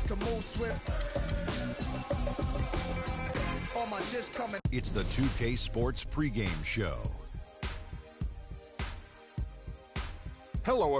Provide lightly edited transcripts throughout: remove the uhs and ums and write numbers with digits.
can move swift. All my just coming. It's the 2K Sports pregame show. Hello.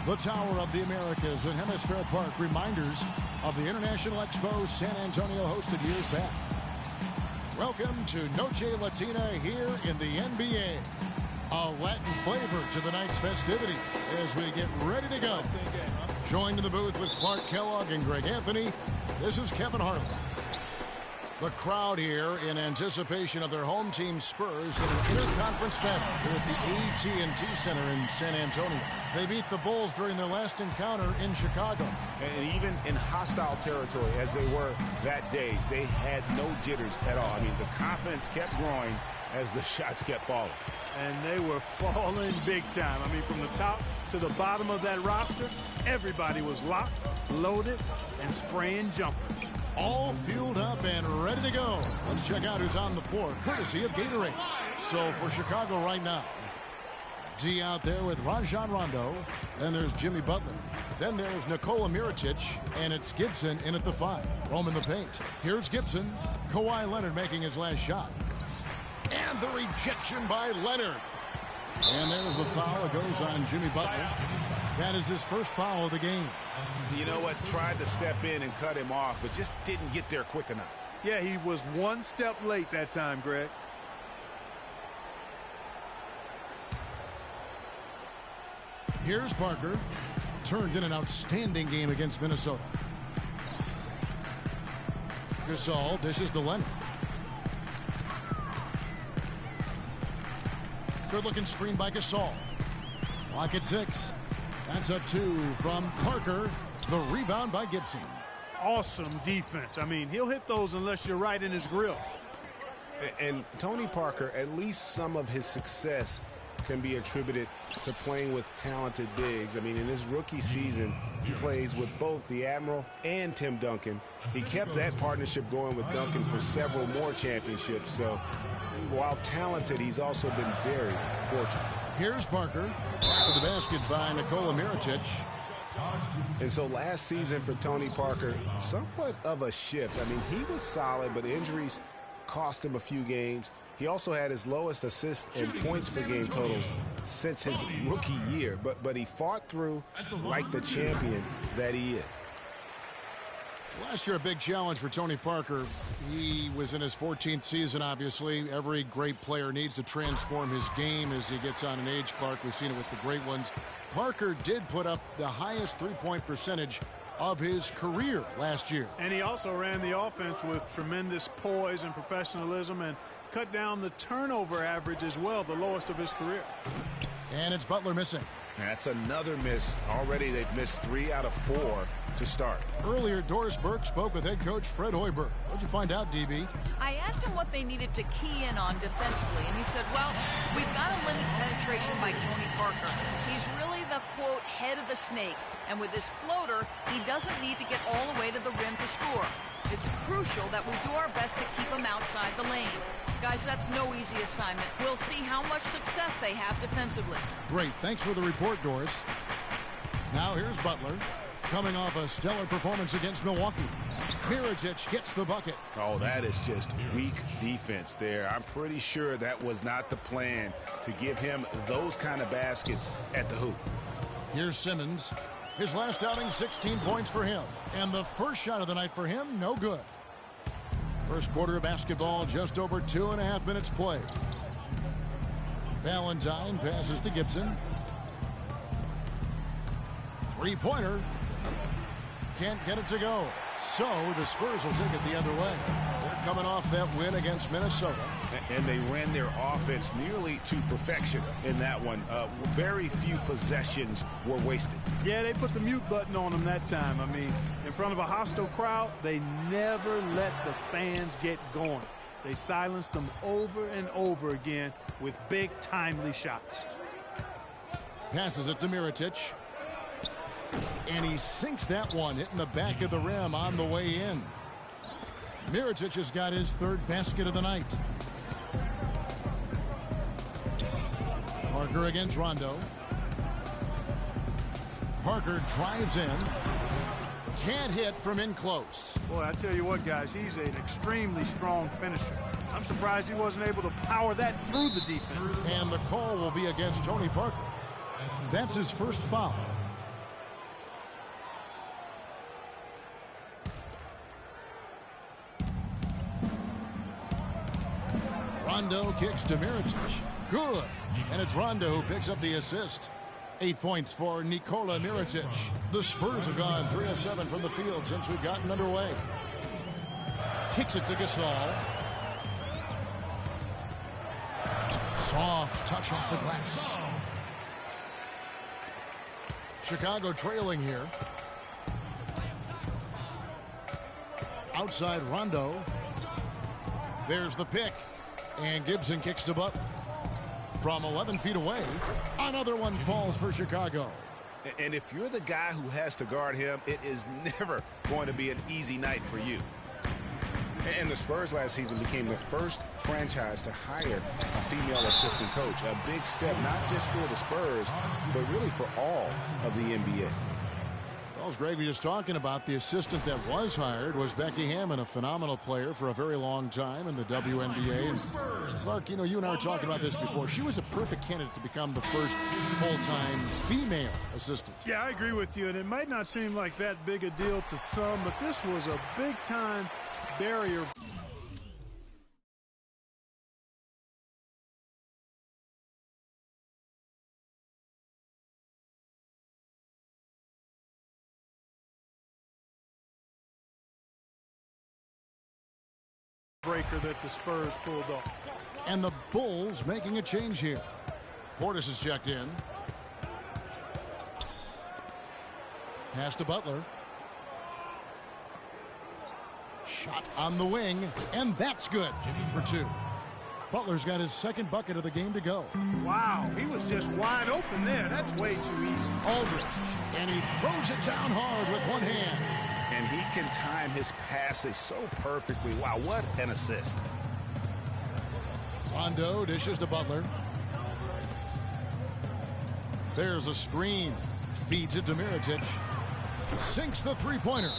The Tower of the Americas at Hemisphere Park, reminders of the International Expo San Antonio hosted years back. Welcome to Noche Latina here in the NBA. A Latin flavor to the night's festivity as we get ready to go. Joined in the booth with Clark Kellogg and Greg Anthony, this is Kevin Harlan. The crowd here in anticipation of their home team Spurs in an interconference battle here at the AT&T Center in San Antonio. They beat the Bulls during their last encounter in Chicago. And even in hostile territory, as they were that day, they had no jitters at all. I mean, the confidence kept growing as the shots kept falling. And they were falling big time. I mean, from the top to the bottom of that roster, everybody was locked, loaded, and spraying jumpers. All fueled up and ready to go. Let's check out who's on the floor, courtesy of Gatorade. So for Chicago right now, D out there with Rajon Rondo. Then there's Jimmy Butler. Then there's Nikola Mirotic, and it's Gibson in at the 5. Roaming the paint. Here's Gibson. Kawhi Leonard making his last shot. And the rejection by Leonard. And there's a foul. It goes on Jimmy Butler. That is his first foul of the game. You know what? Tried to step in and cut him off, but just didn't get there quick enough. Yeah, he was one step late that time, Greg. Here's Parker. Turned in an outstanding game against Minnesota. Gasol dishes to Leonard. Good-looking screen by Gasol. Clock at 6. That's a 2 from Parker. The rebound by Gibson. Awesome defense. I mean, he'll hit those unless you're right in his grill. And Tony Parker, at least some of his success can be attributed to playing with talented bigs. I mean, in his rookie season, he plays with both the Admiral and Tim Duncan. He kept that partnership going with Duncan for several more championships. So while talented, he's also been very fortunate. Here's Parker. To the basket by Nikola Mirotic. And so last season for Tony Parker, somewhat of a shift. I mean, he was solid, but injuries cost him a few games. He also had his lowest assist and points per game totals since his rookie year. But he fought through like the champion that he is. Last year, a big challenge for Tony Parker. He was in his 14th season, obviously. Every great player needs to transform his game as he gets on an age clock. We've seen it with the great ones. Parker did put up the highest three-point percentage of his career last year. And he also ran the offense with tremendous poise and professionalism and cut down the turnover average as well, the lowest of his career. And it's Butler missing. That's another miss. Already they've missed 3 out of 4 to start. Earlier, Doris Burke spoke with head coach Fred Hoiberg. What'd you find out, DB? I asked him what they needed to key in on defensively, and he said, well, we've got to limit penetration by Tony Parker. He's really the, quote, head of the snake, and with his floater, he doesn't need to get all the way to the rim to score. It's crucial that we do our best to keep him outside the lane. Guys, that's no easy assignment. We'll see how much success they have defensively. Great. Thanks for the report, Doris. Now here's Butler, coming off a stellar performance against Milwaukee. Mirotic gets the bucket. Oh, that is just weak defense there. I'm pretty sure that was not the plan to give him those kind of baskets at the hoop. Here's Simmons. His last outing, 16 points for him. And the first shot of the night for him, no good. First quarter of basketball, just over 2.5 minutes played. Valentine passes to Gibson. Three-pointer. Can't get it to go. So the Spurs will take it the other way. They're coming off that win against Minnesota. And they ran their offense nearly to perfection in that one. Very few possessions were wasted. Yeah, they put the mute button on them that time. I mean, in front of a hostile crowd, they never let the fans get going. They silenced them over and over again with big, timely shots. Passes it to Mirotic. And he sinks that one, hitting the back of the rim on the way in. Mirotic has got his third basket of the night. Parker against Rondo. Parker drives in. Can't hit from in close. Boy, I tell you what, guys, he's an extremely strong finisher. I'm surprised he wasn't able to power that through the defense. And the call will be against Tony Parker. That's his first foul. Rondo kicks to Mirotic. Good. And it's Rondo who picks up the assist. 8 points for Nikola Mirotic. The Spurs have gone 3 of 7 from the field since we've gotten underway. Kicks it to Gasol. Soft touch off the glass. Chicago trailing here. Outside Rondo. There's the pick. And Gibson kicks to Butler. From 11 feet away, another one falls for Chicago. And if you're the guy who has to guard him, it is never going to be an easy night for you. And the Spurs last season became the first franchise to hire a female assistant coach. A big step, not just for the Spurs, but really for all of the NBA. Well, as Greg was just talking about, the assistant that was hired was Becky Hammon, a phenomenal player for a very long time in the WNBA. And Clark, you know, you and I were talking about this before. She was a perfect candidate to become the first full-time female assistant. Yeah, I agree with you, and it might not seem like that big a deal to some, but this was a big-time barrier. Breaker that the Spurs pulled off. And the Bulls making a change here. Portis is checked in. Pass to Butler. Shot on the wing, and that's good for 2. Butler's got his second bucket of the game to go. Wow, he was just wide open there. That's way too easy. Aldridge, and he throws it down hard with one hand. And he can time his passes so perfectly. Wow, what an assist. Rondo dishes to Butler. There's a screen. Feeds it to Mirotic. Sinks the three-pointer.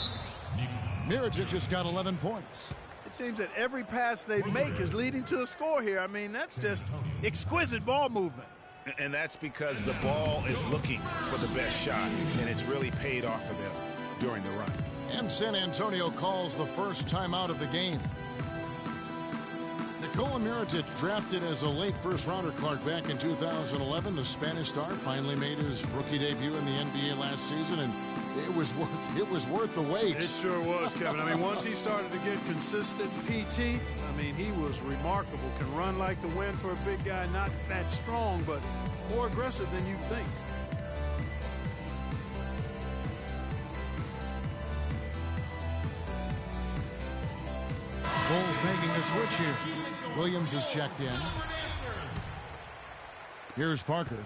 Mirotic has got 11 points. It seems that every pass they make is leading to a score here. I mean, that's just exquisite ball movement. And that's because the ball is looking for the best shot, and it's really paid off for them during the run. And San Antonio calls the first timeout of the game. Nikola Mirotic, drafted as a late first-rounder, Clark, back in 2011. The Spanish star finally made his rookie debut in the NBA last season, and it was worth the wait. It sure was, Kevin. I mean, once he started to get consistent PT, I mean, he was remarkable. Can run like the wind for a big guy, not that strong, but more aggressive than you'd think. Bulls making a switch here. Williams is checked in. Here's Parker.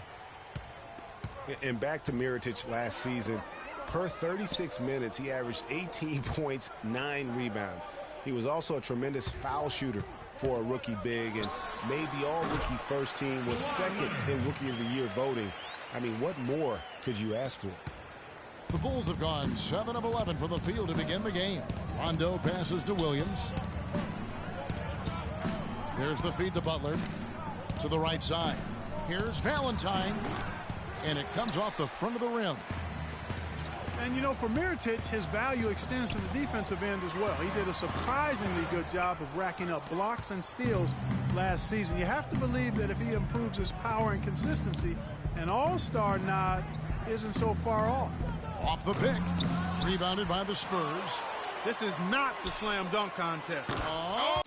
And back to Mirotic last season. Per 36 minutes, he averaged 18 points, 9 rebounds. He was also a tremendous foul shooter for a rookie big and made the all-rookie first team, was second in Rookie of the Year voting. I mean, what more could you ask for? The Bulls have gone 7 of 11 from the field to begin the game. Rondo passes to Williams. There's the feed to Butler. To the right side. Here's Valentine. And it comes off the front of the rim. And, you know, for Mirotic, his value extends to the defensive end as well. He did a surprisingly good job of racking up blocks and steals last season. You have to believe that if he improves his power and consistency, an all-star nod isn't so far off. Off the pick. Rebounded by the Spurs. This is not the slam dunk contest. Oh.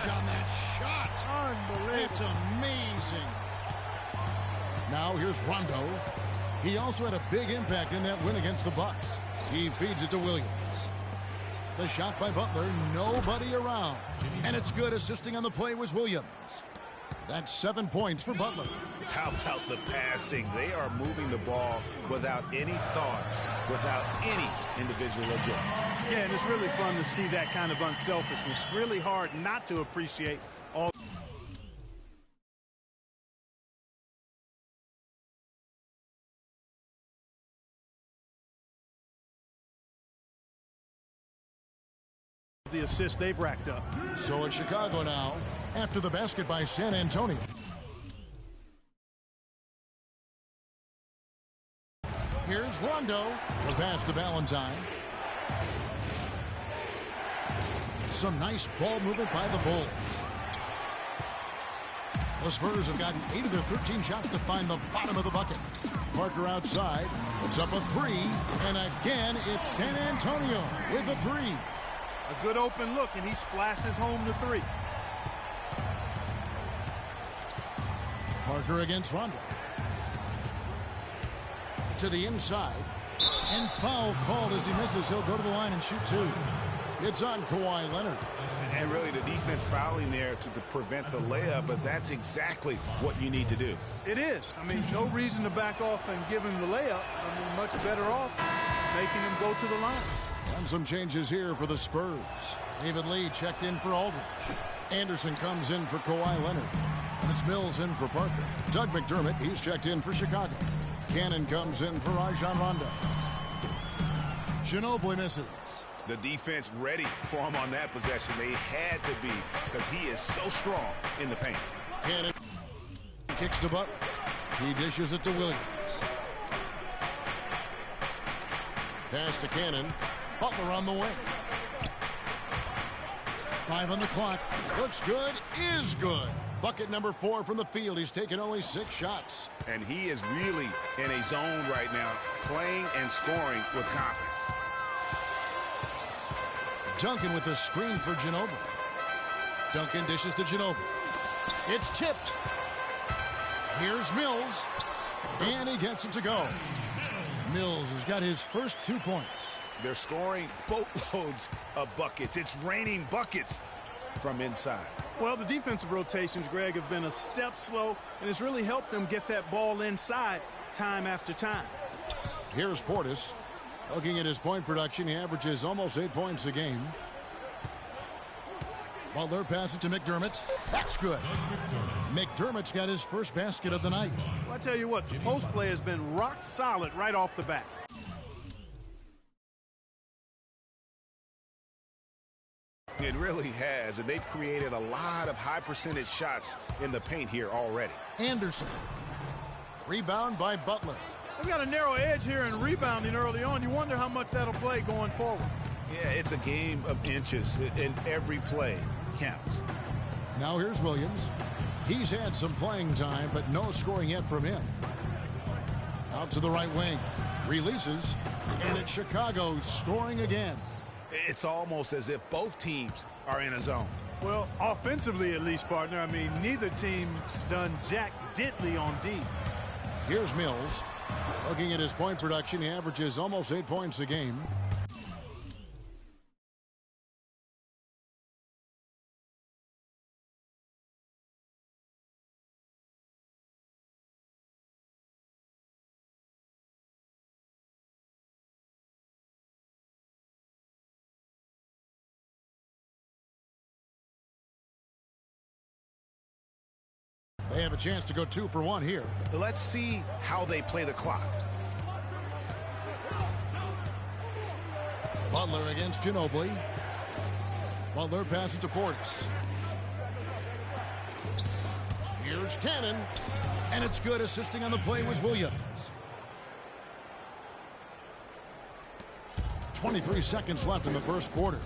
On that shot. Unbelievable. It's amazing. Now here's Rondo. He also had a big impact in that win against the Bucks. He feeds it to Williams. The shot by Butler, nobody around. And it's good. Assisting on the play was Williams. That's 7 points for Butler. How about the passing? They are moving the ball without any thought, without any individual adjustment. Yeah, and it's really fun to see that kind of unselfishness. Really hard not to appreciate all. The assists they've racked up. So it's Chicago now after the basket by San Antonio. Here's Rondo. The pass to Valentine. Some nice ball movement by the Bulls. The Spurs have gotten 8 of their 13 shots to find the bottom of the bucket. Parker outside. Puts up a 3. And again, it's San Antonio with a 3. A good open look, and he splashes home the 3. Parker against Rondo. To the inside. And foul called as he misses. He'll go to the line and shoot 2. It's on Kawhi Leonard. And really the defense fouling there to prevent the layup, but that's exactly what you need to do. It is. I mean, no reason to back off and give him the layup. I mean, much better off making him go to the line. And some changes here for the Spurs. David Lee checked in for Aldridge. Anderson comes in for Kawhi Leonard. And it's Mills in for Parker. Doug McDermott, he's checked in for Chicago. Cannon comes in for Rajon Rondo. Ginobili misses. The defense ready for him on that possession. They had to be, because he is so strong in the paint. Cannon kicks to Butler. He dishes it to Williams. Pass to Cannon. Butler on the wing. 5 on the clock. Looks good. Is good. Bucket number 4 from the field. He's taken only 6 shots. And he is really in a zone right now, playing and scoring with confidence. Duncan with the screen for Ginobili. Duncan dishes to Ginobili. It's tipped. Here's Mills. And he gets it to go. Mills has got his first 2 points. They're scoring boatloads of buckets. It's raining buckets from inside. Well, the defensive rotations, Greg, have been a step slow, and it's really helped them get that ball inside time after time. Here's Portis. Looking at his point production, he averages almost 8 points a game. Butler passes to McDermott. That's good. McDermott's got his first basket of the night. Well, I tell you what, the post play has been rock solid right off the bat. It really has, and they've created a lot of high percentage shots in the paint here already. Anderson. Rebound by Butler. They've got a narrow edge here in rebounding early on. You wonder how much that'll play going forward. Yeah, it's a game of inches, and every play counts. Now here's Williams. He's had some playing time, but no scoring yet from him. Out to the right wing. Releases. And it's Chicago scoring again. It's almost as if both teams are in a zone. Well, offensively at least, partner. I mean, neither team's done jack diddly on D. Here's Mills. Looking at his point production, he averages almost 8 points a game. They have a chance to go 2 for 1 here. Let's see how they play the clock. Butler against Ginobili. Butler passes to Portis. Here's Cannon. And it's good. Assisting on the play was Williams. 23 seconds left in the first quarter.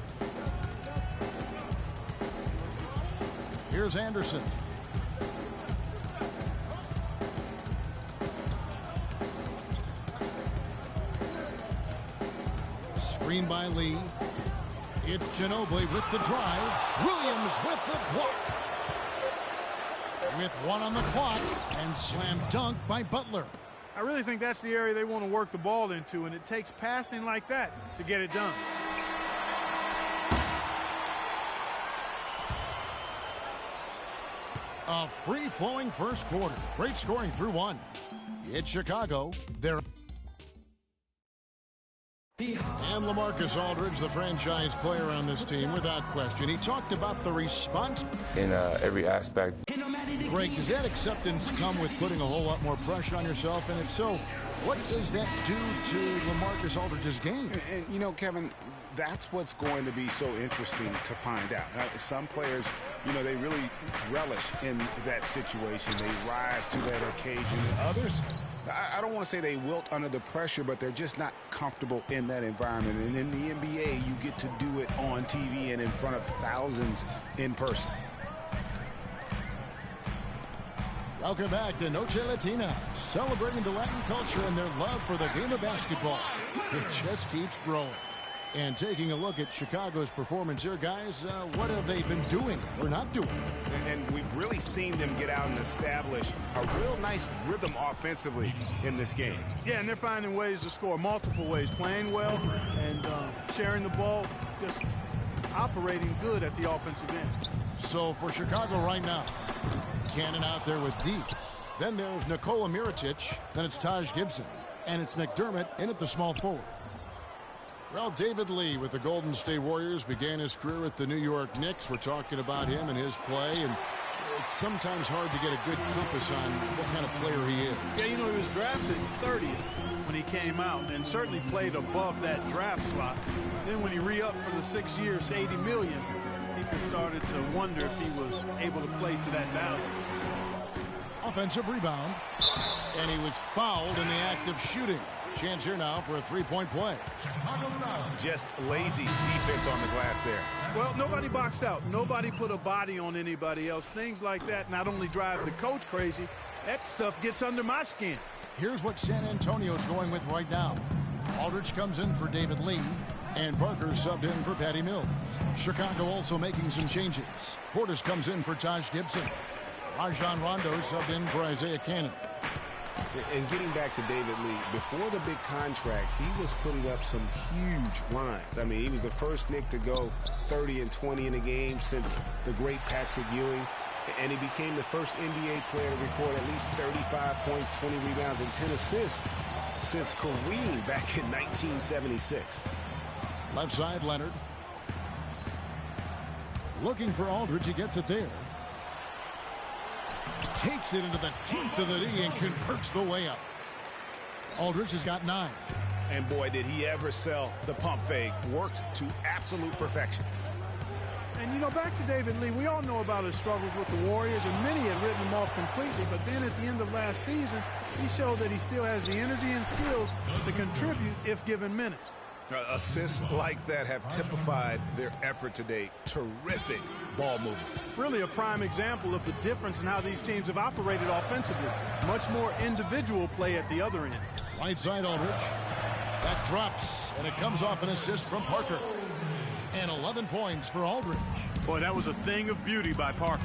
Here's Anderson. Screen by Lee. It's Ginobili with the drive. Williams with the block. With 1 on the clock, and slam dunk by Butler. I really think that's the area they want to work the ball into, and it takes passing like that to get it done. A free-flowing first quarter. Great scoring through 1. It's Chicago. They're and LaMarcus Aldridge, the franchise player on this team, without question. He talked about the response in every aspect. Greg, does that acceptance come with putting a whole lot more pressure on yourself? And if so, what does that do to LaMarcus Aldridge's game? And you know, Kevin, that's what's going to be so interesting to find out. Some players, you know, they really relish in that situation. They rise to that occasion. And others, I don't want to say they wilt under the pressure, but they're just not comfortable in that environment. And in the NBA, you get to do it on TV and in front of thousands in person. Welcome back to Noche Latina, celebrating the Latin culture and their love for the game of basketball. It just keeps growing. And taking a look at Chicago's performance here, guys, what have they been doing or not doing? And we've really seen them get out and establish a real nice rhythm offensively in this game. Yeah, and they're finding ways to score multiple ways, playing well and sharing the ball, just operating good at the offensive end. So for Chicago right now, Cannon out there with deep. Then there's Nikola Mirotic. Then it's Taj Gibson. And it's McDermott in at the small forward. Well, David Lee with the Golden State Warriors began his career with the New York Knicks. We're talking about him and his play, and it's sometimes hard to get a good compass on what kind of player he is. Yeah, you know, he was drafted 30th when he came out and certainly played above that draft slot. Then when he re-upped for the 6 years, $80 million, people started to wonder if he was able to play to that value. Offensive rebound, and he was fouled in the act of shooting. Chance here now for a three-point play. Just lazy defense on the glass there. Well, nobody boxed out. Nobody put a body on anybody else. Things like that not only drive the coach crazy, that stuff gets under my skin. Here's what San Antonio's going with right now. Aldridge comes in for David Lee, and Parker subbed in for Patty Mills. Chicago also making some changes. Portis comes in for Taj Gibson. Rajon Rondo subbed in for Isaiah Cannon. And getting back to David Lee, before the big contract, he was putting up some huge lines. I mean, he was the first Knick to go 30 and 20 in a game since the great Patrick Ewing. And he became the first NBA player to record at least 35 points, 20 rebounds, and 10 assists since Kareem back in 1976. Left side, Leonard. Looking for Aldridge. He gets it there. Takes it into the teeth of the knee and converts the way up. Aldridge has got 9. And boy, did he ever sell the pump fake. Worked to absolute perfection. And, you know, back to David Lee, we all know about his struggles with the Warriors, and many had written him off completely. But then at the end of last season, he showed that he still has the energy and skills to contribute if given minutes. Assists like that have typified their effort today. Terrific ball movement. Really a prime example of the difference in how these teams have operated offensively. Much more individual play at the other end. Right side, Aldridge. That drops, and it comes off an assist from Parker. And 11 points for Aldridge. Boy, that was a thing of beauty by Parker.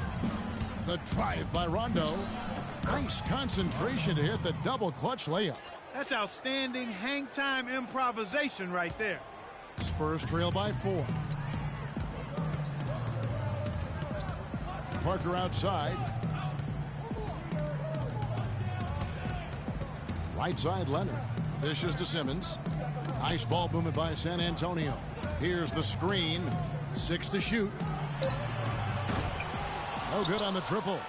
The drive by Rondo. Nice concentration to hit the double clutch layup. That's outstanding hang-time improvisation right there. Spurs trail by 4. Parker outside. Right side, Leonard. Dishes to Simmons. Nice ball movement by San Antonio. Here's the screen. 6 to shoot. No good on the triple.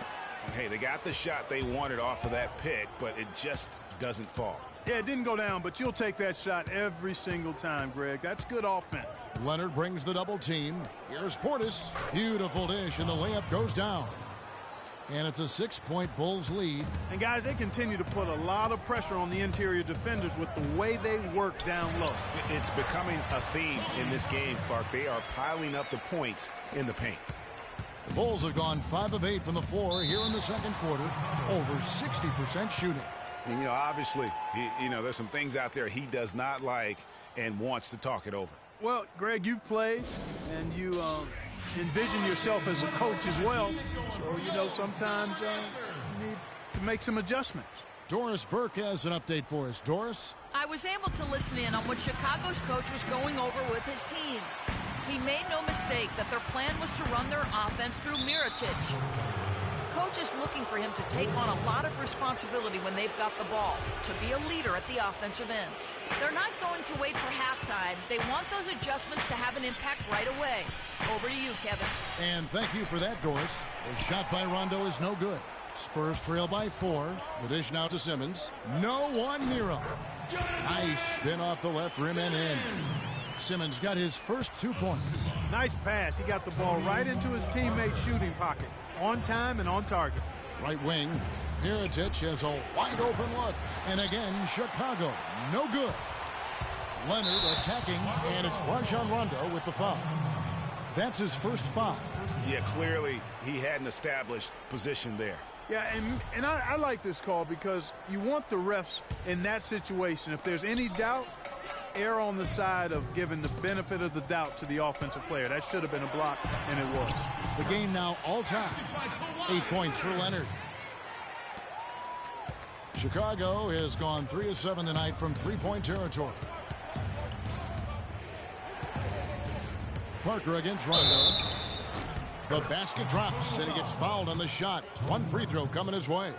Hey, they got the shot they wanted off of that pick, but it just doesn't fall. Yeah, it didn't go down, but you'll take that shot every single time, Greg. That's good offense. Leonard brings the double team. Here's Portis. Beautiful dish, and the layup goes down. And it's a 6-point Bulls lead. And, guys, they continue to put a lot of pressure on the interior defenders with the way they work down low. It's becoming a theme in this game, Clark. They are piling up the points in the paint. The Bulls have gone 5 of 8 from the floor here in the second quarter. Over 60% shooting. And, you know, obviously, there's some things out there he does not like and wants to talk it over. Well, Greg, you've played, and you envision yourself as a coach as well. So, sometimes you need to make some adjustments. Doris Burke has an update for us. Doris? I was able to listen in on what Chicago's coach was going over with his team. He made no mistake that their plan was to run their offense through Mirotic. Coach is looking for him to take on a lot of responsibility when they've got the ball, to be a leader at the offensive end. They're not going to wait for halftime. They want those adjustments to have an impact right away. Over to you, Kevin. And thank you for that, Doris. The shot by Rondo is no good. Spurs trail by 4. The dish now to Simmons. No one near him. Nice spin off the left rim and in. Simmons got his first 2 points. Nice pass. He got the ball right into his teammate's shooting pocket. On time and on target. Right wing. Mirotic has a wide open look. And again, Chicago. No good. Leonard attacking, and it's Rajon Rondo with the foul. That's his first foul. Yeah, clearly he hadn't established position there. Yeah, and I like this call because you want the refs in that situation. If there's any doubt, err on the side of giving the benefit of the doubt to the offensive player. That should have been a block, and it was. The game now all-time. 8 points for Leonard. Chicago has gone 3 of 7 tonight from three-point territory. Parker against Rondo. The basket drops, and he gets fouled on the shot. One free throw coming his way.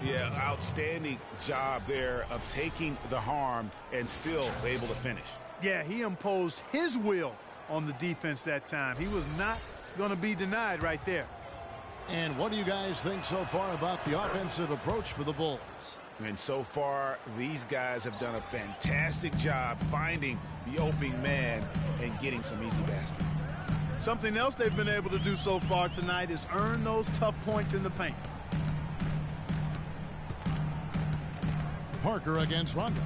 Yeah, outstanding job there of taking the harm and still able to finish. Yeah, he imposed his will on the defense that time. He was not going to be denied right there. And what do you guys think so far about the offensive approach for the Bulls? And so far, these guys have done a fantastic job finding the opening man and getting some easy baskets. Something else they've been able to do so far tonight is earn those tough points in the paint. Parker against Rondo.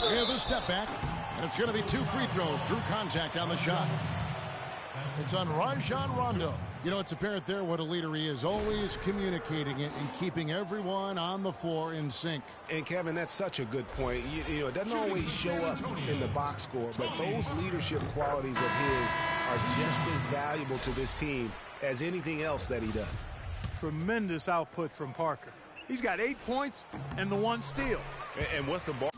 With a step back, and it's going to be 2 free throws. Drew contact on the shot. It's on Rajon Rondo. You know, it's apparent there what a leader he is, always communicating it and keeping everyone on the floor in sync. And, Kevin, that's such a good point. You know, it doesn't always show up in the box score, but those leadership qualities of his are just as valuable to this team as anything else that he does. Tremendous output from Parker. He's got 8 points and the 1 steal. And with the ball.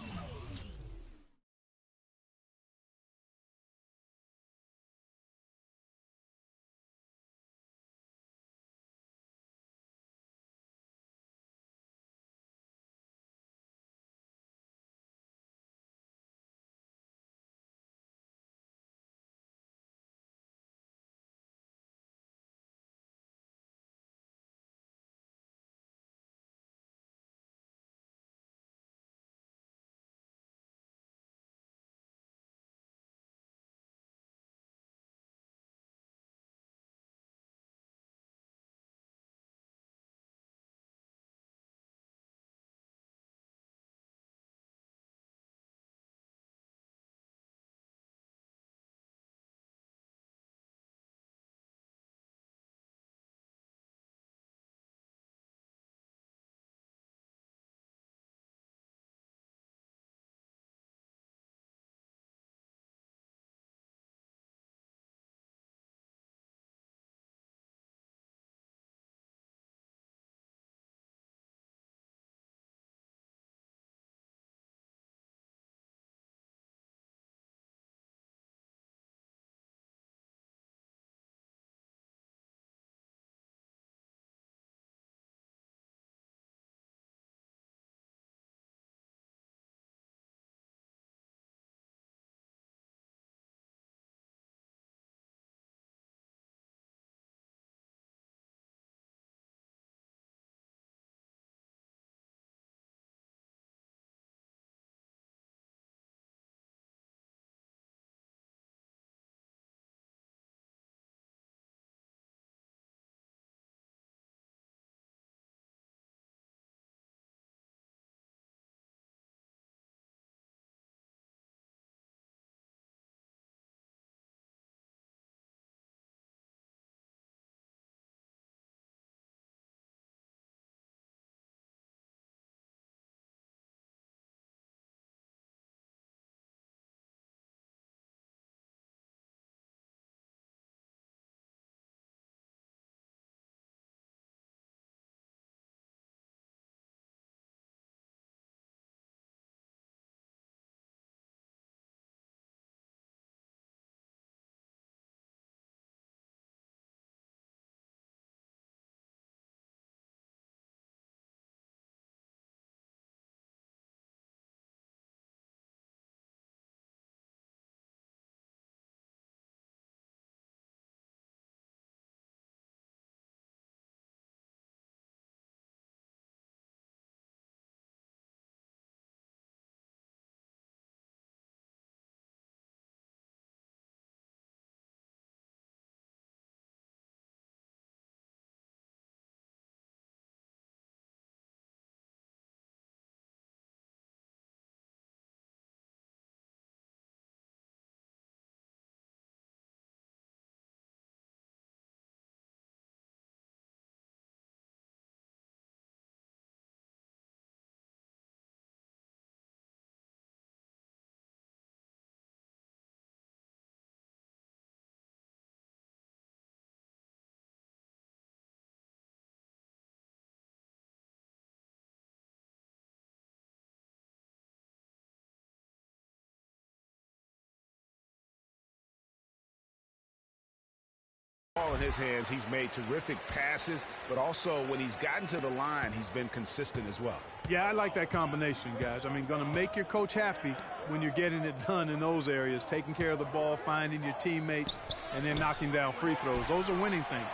Ball in his hands, he's made terrific passes, but also when he's gotten to the line, he's been consistent as well. Yeah, I like that combination, guys. I mean, going to make your coach happy when you're getting it done in those areas, taking care of the ball, finding your teammates, and then knocking down free throws. Those are winning things.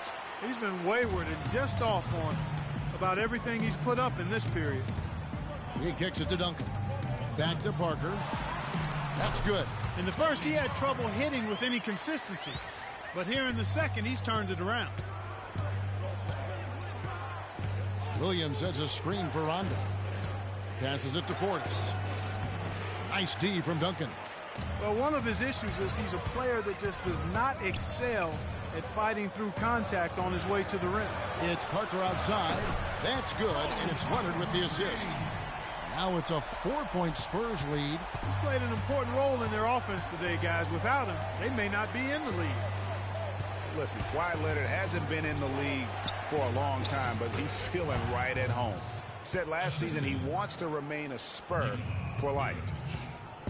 He's been wayward and just off on about everything he's put up in this period. He kicks it to Duncan. Back to Parker. That's good. In the first, he had trouble hitting with any consistency. But here in the second, he's turned it around. Williams sets a screen for Rondo. Passes it to Portis. Nice D from Duncan. Well, one of his issues is he's a player that just does not excel at fighting through contact on his way to the rim. It's Parker outside. That's good, and it's Leonard with the assist. Now it's a 4-point Spurs lead. He's played an important role in their offense today, guys. Without him, they may not be in the league. Listen, Kawhi Leonard hasn't been in the league for a long time, but he's feeling right at home. He said last season he wants to remain a Spur for life.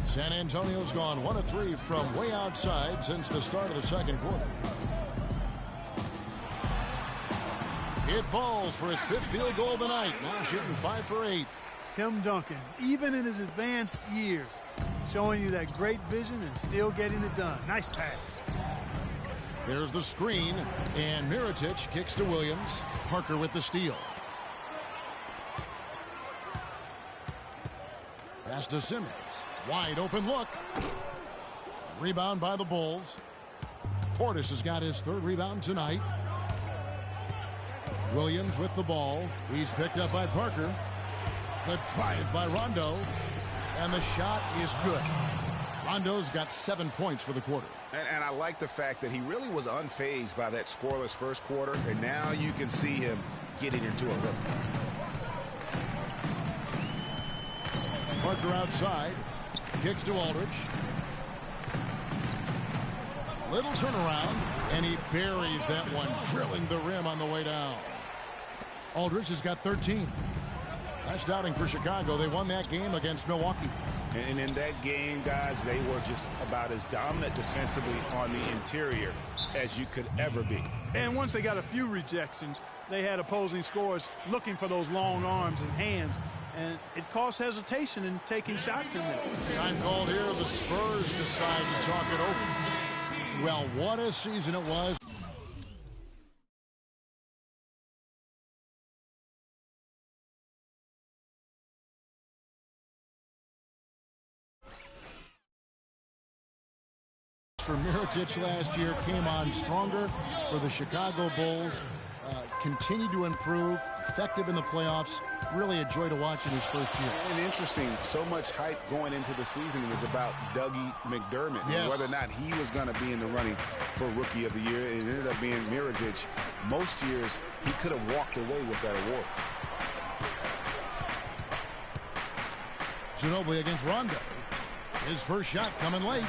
San Antonio's gone 1 of 3 from way outside since the start of the second quarter. It falls for his 5th field goal of the night. Now shooting 5 for 8. Tim Duncan, even in his advanced years, showing you that great vision and still getting it done. Nice pass. There's the screen, and Mirotic kicks to Williams. Parker with the steal. Pass to Simmons. Wide open look. Rebound by the Bulls. Portis has got his 3rd rebound tonight. Williams with the ball. He's picked up by Parker. The drive by Rondo. And the shot is good. Rondo's got 7 points for the quarter. And I like the fact that he really was unfazed by that scoreless first quarter, and now you can see him getting into a rhythm. Parker outside. Kicks to Aldridge. Little turnaround, and he buries that one, drilling the rim on the way down. Aldridge has got 13. Last outing for Chicago, they won that game against Milwaukee. And in that game, guys, they were just about as dominant defensively on the interior as you could ever be. And once they got a few rejections, they had opposing scorers looking for those long arms and hands. And it caused hesitation in taking shots in there. Time called here. The Spurs decide to talk it over. Well, what a season it was. For Mirotic last year, came on stronger for the Chicago Bulls, continued to improve, effective in the playoffs. Really a joy to watch in his first year. And interesting, so much hype going into the season was about Dougie McDermott. Yes. And whether or not he was going to be in the running for Rookie of the Year. It ended up being Mirotic. Most years, he could have walked away with that award. Ginobili against Rondo. His first shot coming late.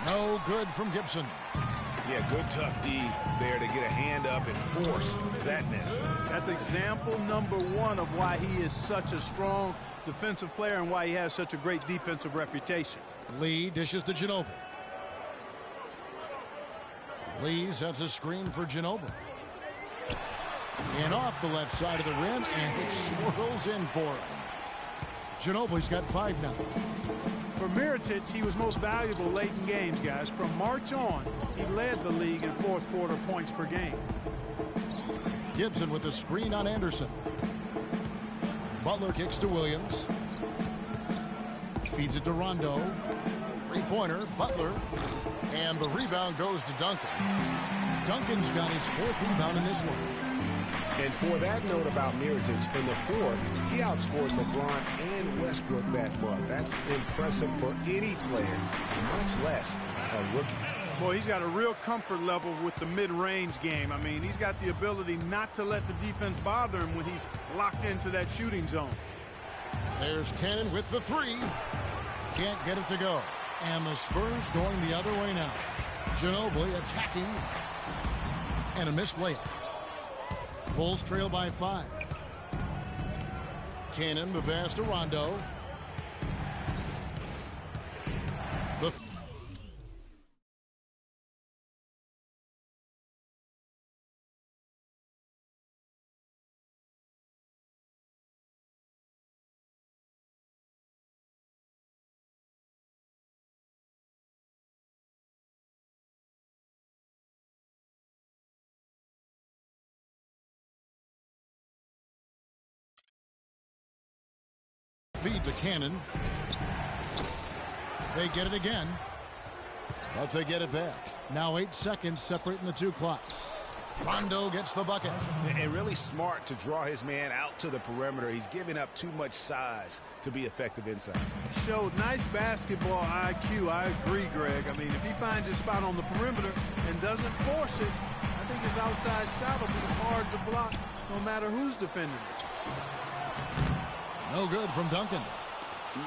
No good from Gibson. Yeah, good tough D there to get a hand up and force that miss. That's example number 1 of why he is such a strong defensive player and why he has such a great defensive reputation. Lee dishes to Ginobili. Lee sets a screen for Ginobili. And off the left side of the rim, and it swirls in for him. Ginobili's got 5 now. For Mirotic, he was most valuable late in games, guys. From March on, he led the league in fourth quarter points per game. Gibson with the screen on Anderson. Butler kicks to Williams. Feeds it to Rondo. Three-pointer, Butler. And the rebound goes to Duncan. Duncan's got his 4th rebound in this one. And for that note about Mirotic, in the fourth, he outscored LeBron and Westbrook that month. That's impressive for any player, much less a rookie. Boy, he's got a real comfort level with the mid-range game. I mean, he's got the ability not to let the defense bother him when he's locked into that shooting zone. There's Cannon with the 3. Can't get it to go. And the Spurs going the other way now. Ginobili attacking. And a missed layup. Bulls trail by 5. Cannon, the pass to Rondo. The feeds a cannon. They get it again. But they get it back. Now 8 seconds separating the two clocks. Rondo gets the bucket. And really smart to draw his man out to the perimeter. He's giving up too much size to be effective inside. Showed nice basketball IQ. I agree, Greg. I mean, if he finds his spot on the perimeter and doesn't force it, I think his outside shot will be hard to block no matter who's defending it. No good from Duncan.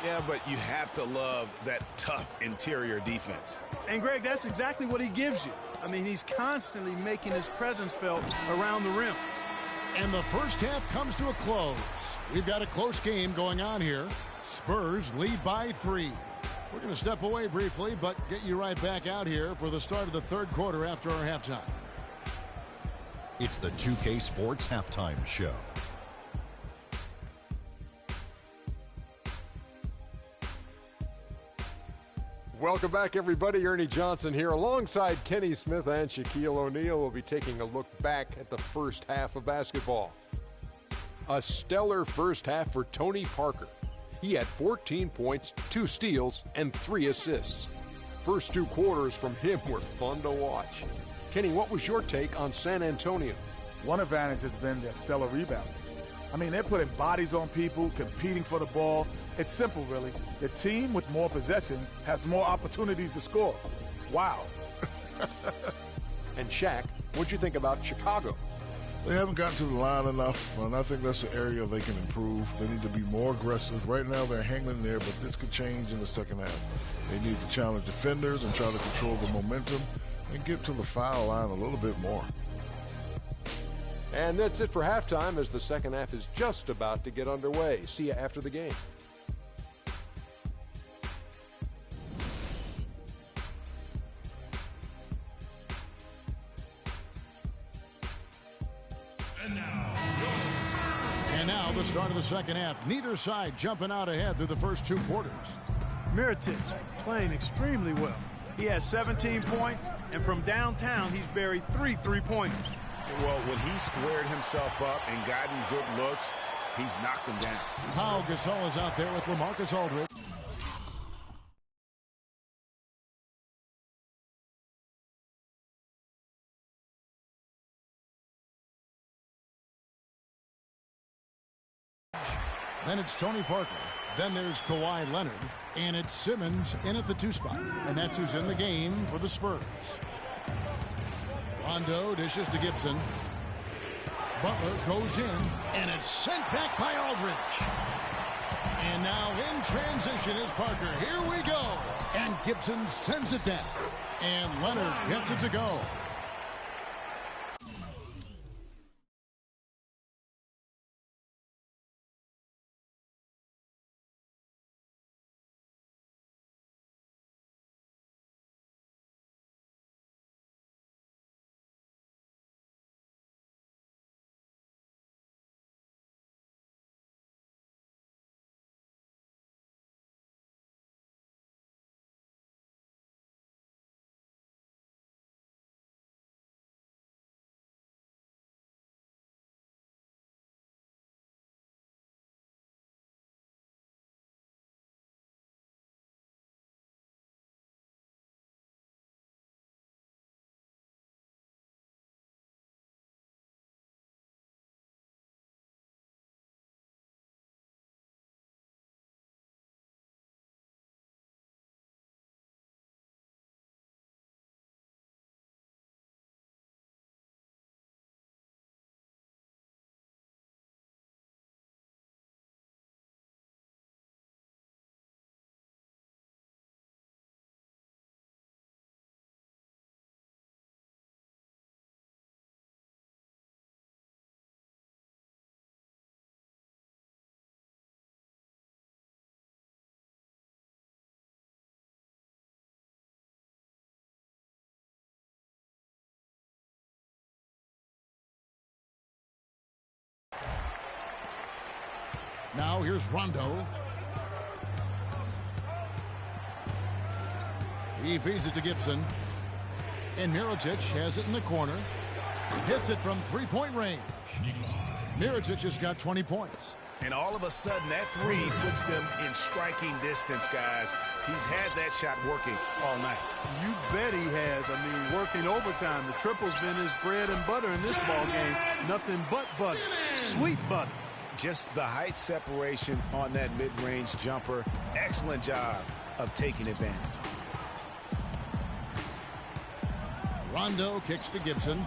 Yeah, but you have to love that tough interior defense. And, Greg, that's exactly what he gives you. I mean, he's constantly making his presence felt around the rim. And the first half comes to a close. We've got a close game going on here. Spurs lead by 3. We're going to step away briefly, but get you right back out here for the start of the third quarter after our halftime. It's the 2K Sports Halftime Show. Welcome back, everybody. Ernie Johnson here alongside Kenny Smith and Shaquille O'Neal. We'll be taking a look back at the first half of basketball. A stellar first half for Tony Parker. He had 14 points, 2 steals, and 3 assists. First 2 quarters from him were fun to watch. Kenny, what was your take on San Antonio? One advantage has been their stellar rebounding. I mean, they're putting bodies on people, competing for the ball. It's simple, really. The team with more possessions has more opportunities to score. Wow. And Shaq, what'd you think about Chicago? They haven't gotten to the line enough, and I think that's an area they can improve. They need to be more aggressive. Right now they're hanging there, but this could change in the second half. They need to challenge defenders and try to control the momentum and get to the foul line a little bit more. And that's it for halftime, as the second half is just about to get underway. See you after the game. And now the start of the second half. Neither side jumping out ahead through the first 2 quarters. Mirotic playing extremely well. He has 17 points, and from downtown, he's buried 3 3-pointers. Well, when he squared himself up and gotten good looks, he's knocked him down. Pau Gasol is out there with LaMarcus Aldridge. Then it's Tony Parker. Then there's Kawhi Leonard. And it's Simmons in at the 2 spot. And that's who's in the game for the Spurs. Rondo dishes to Gibson. Butler goes in. And it's sent back by Aldridge. And now in transition is Parker. Here we go. And Gibson sends it down. And Leonard gets it to go. Now here's Rondo. He feeds it to Gibson. And Mirotic has it in the corner. Hits it from 3-point range. Mirotic has got 20 points. And all of a sudden, that three puts them in striking distance, guys. He's had that shot working all night. You bet he has. I mean, working overtime. The triple's been his bread and butter in this ball game. Nothing but butter. Sweet butter. Just the height separation on that mid-range jumper. Excellent job of taking advantage. Rondo kicks to Gibson.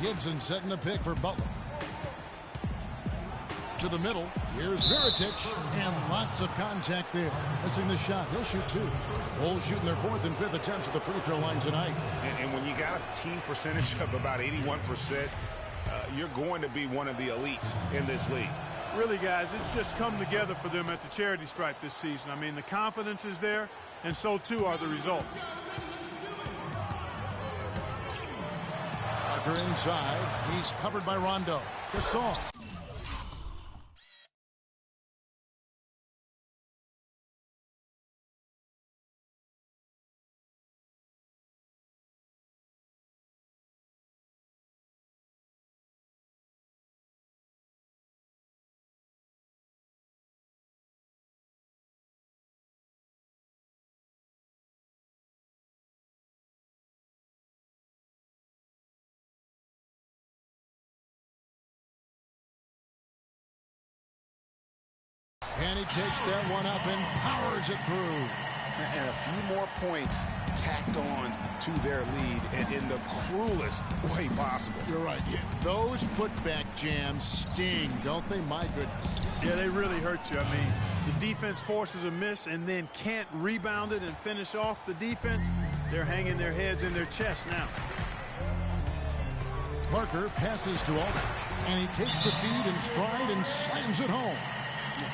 Gibson setting the pick for Butler. To the middle. Here's Mirotic. And lots of contact there. Missing the shot. He'll shoot two. Bulls shooting their 4th and 5th attempts at the free throw line tonight. And when you got a team percentage of about 81%, you're going to be one of the elites in this league. Really, guys, it's just come together for them at the charity stripe this season. I mean, the confidence is there, and so too are the results. Parker inside. He's covered by Rondo. Gasol. And he takes that one up and powers it through. And a few more points tacked on to their lead, and in the cruelest way possible. You're right. Yeah. Those putback jams sting, don't they? My goodness. Yeah, they really hurt you. I mean, the defense forces a miss and then can't rebound it and finish off the defense. They're hanging their heads in their chest now. Parker passes to Alden, and he takes the feed in stride and slams it home.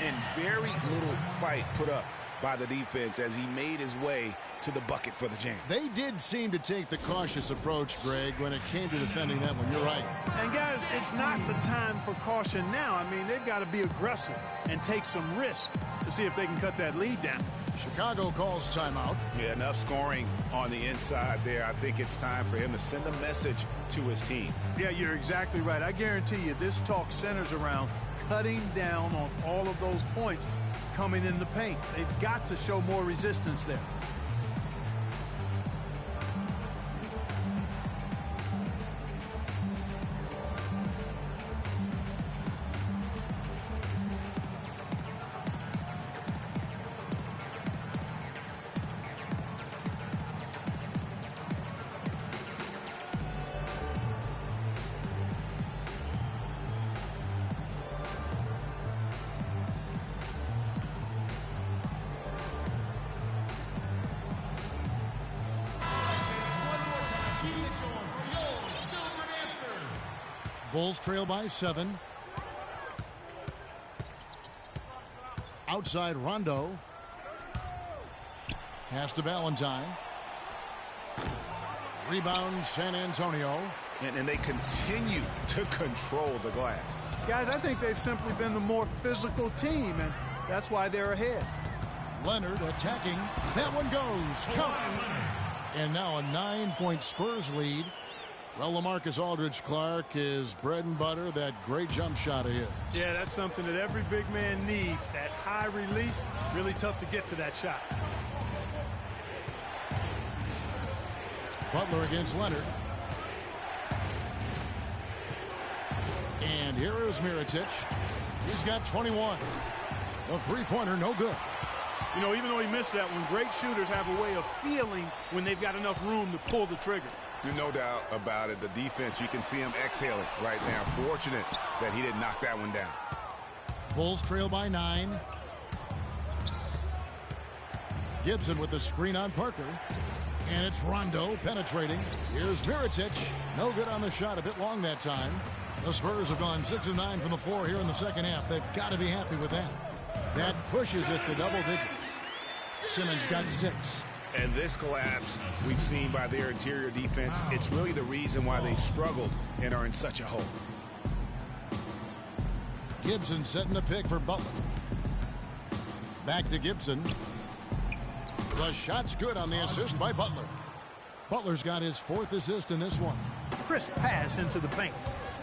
And very little fight put up by the defense as he made his way to the bucket for the jam. They did seem to take the cautious approach, Greg, when it came to defending that one. You're right. And, guys, it's not the time for caution now. I mean, they've got to be aggressive and take some risk to see if they can cut that lead down. Chicago calls timeout. Yeah, enough scoring on the inside there. I think it's time for him to send a message to his team. Yeah, you're exactly right. I guarantee you this talk centers around cutting down on all of those points coming in the paint. They've got to show more resistance there. Bulls trail by 7. Outside Rondo. Pass to Valentine. Rebound San Antonio. And they continue to control the glass. Guys, I think they've simply been the more physical team, and that's why they're ahead. Leonard attacking. That one goes. And now a 9-point Spurs lead. Well, LaMarcus Aldridge-Clark is bread and butter, that great jump shot of his. Yeah, that's something that every big man needs. At high release, really tough to get to that shot. Butler against Leonard. And here is Mirotic. He's got 21. The three-pointer, no good. You know, even though he missed that one, great shooters have a way of feeling when they've got enough room to pull the trigger. No doubt about it. The defense, you can see him exhaling right now. Fortunate that he didn't knock that one down. Bulls trail by 9. Gibson with the screen on Parker. And it's Rondo penetrating. Here's Mirotic. No good on the shot. A bit long that time. The Spurs have gone 6 of 9 from the floor here in the second half. They've got to be happy with that. That pushes it to double digits. Simmons got 6. And this collapse we've seen by their interior defense, it's really the reason why they struggled and are in such a hole. Gibson setting the pick for Butler. Back to Gibson. The shot's good on the assist by Butler. Butler's got his 4th assist in this one. Crisp pass into the paint.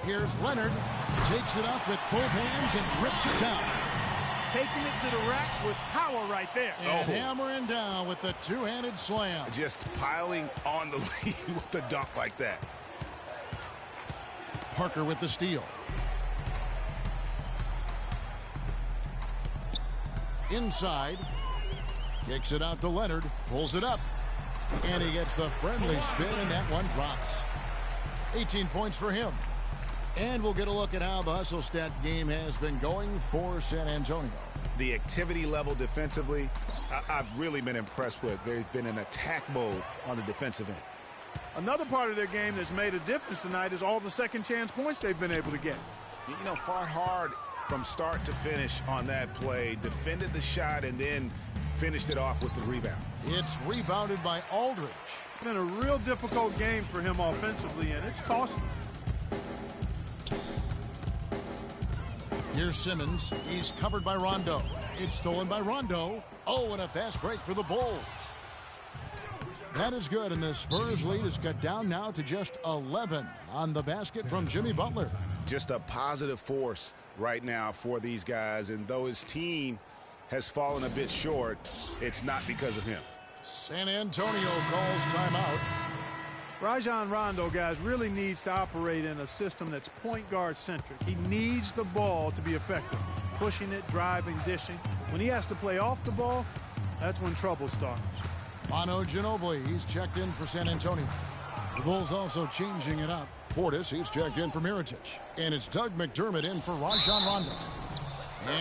Here's Leonard. Takes it up with both hands and rips it down. Taking it to the rack with power right there. And hammering down with the two-handed slam. Just piling on the lead with a dunk like that. Parker with the steal. Inside. Kicks it out to Leonard. Pulls it up. And he gets the friendly spin, and that one drops. 18 points for him. And we'll get a look at how the hustle stat game has been going for San Antonio. The activity level defensively, I've really been impressed with. They've been in attack mode on the defensive end. Another part of their game that's made a difference tonight is all the second chance points they've been able to get. You know, fought hard from start to finish on that play, defended the shot, and then finished it off with the rebound. It's rebounded by Aldridge. It's been a real difficult game for him offensively, and it's costly. Here's Simmons. He's covered by Rondo. It's stolen by Rondo. Oh, and a fast break for the Bulls. That is good, and the Spurs lead is cut down now to just 11 on the basket from Jimmy Butler. Just a positive force right now for these guys, and though his team has fallen a bit short, it's not because of him. San Antonio calls timeout. Rajon Rondo, guys, really needs to operate in a system that's point guard centric. He needs the ball to be effective. Pushing it, driving, dishing. When he has to play off the ball, that's when trouble starts. Manu Ginobili, he's checked in for San Antonio. The Bulls also changing it up. Portis, he's checked in for Mirotic. And it's Doug McDermott in for Rajon Rondo.